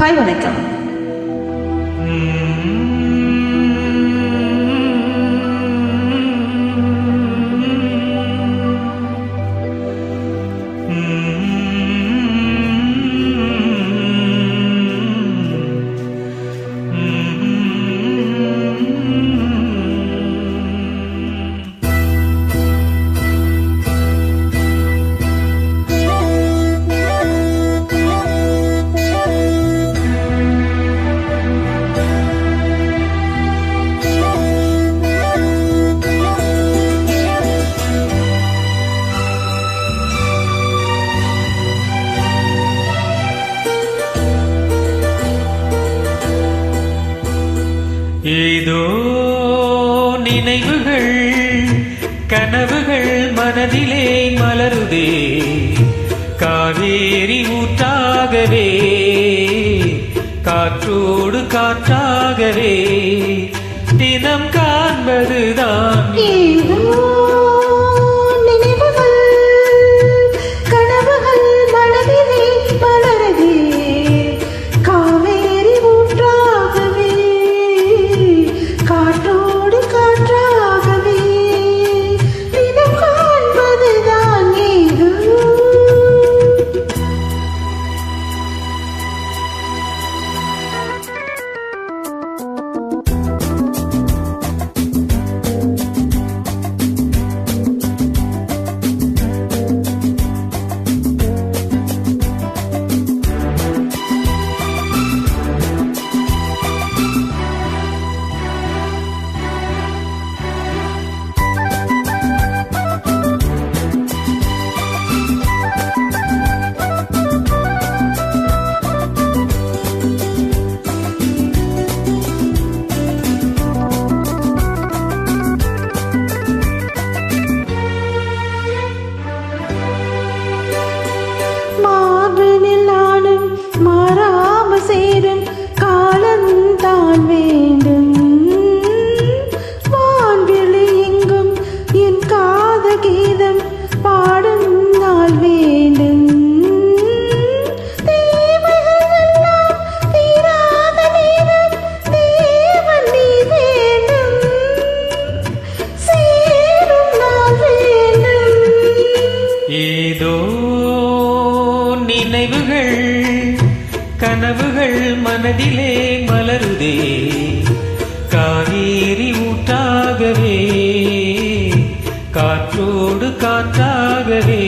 Hi, வணக்கம். ஏதோ நினைவுகள் கனவுகள் மனதிலே மலருதே, காவேரி ஊற்றாகவே காற்றோடு காற்றாகவே தினம் காண்பதுதான் சேரும் காலந்தான் வேண்டும். வான்வெளி எங்கும் என் காத கீதம் பாடும் நாள் வேண்டும். தேவைகள் எல்லாம் தீராத நேரம் தேவன் நீ வேண்டும். சேரும் நாள் வேண்டும். ஏதோ நினைவுகள் கனவுகள் மனதிலே மலருதே, காவேரி ஊற்றாகவே காற்றோடு காற்றாகவே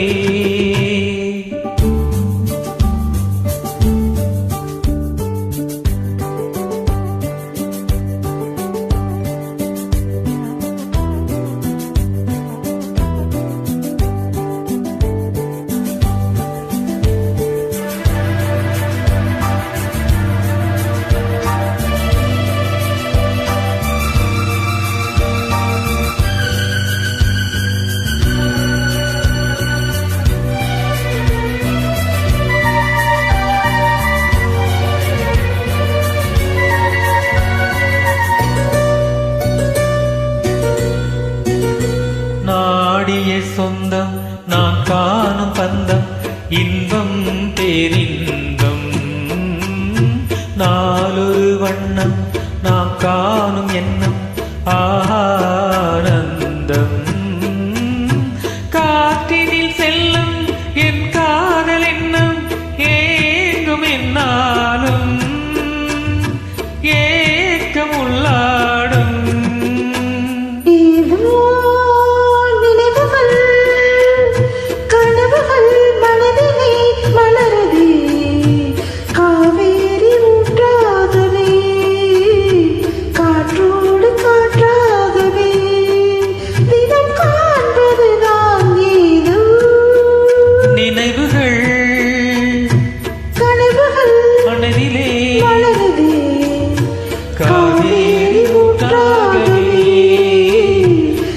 சொந்தம் நான் காணும் பந்தம் இன்பம் பேரின்பம் நாளொரு வண்ணம் நாம் காணும் எண்ணம் ஆனந்தம் காற்றினில் செல்லும் என் காதல் எண்ணம் ஏங்கும் என்னாலும் ஏக்கம் உள்ளாடும் காவேரி ஊற்றாகவே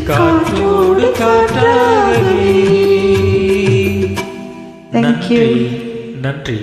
காற்றோடு காற்றாகவே. நன்றி.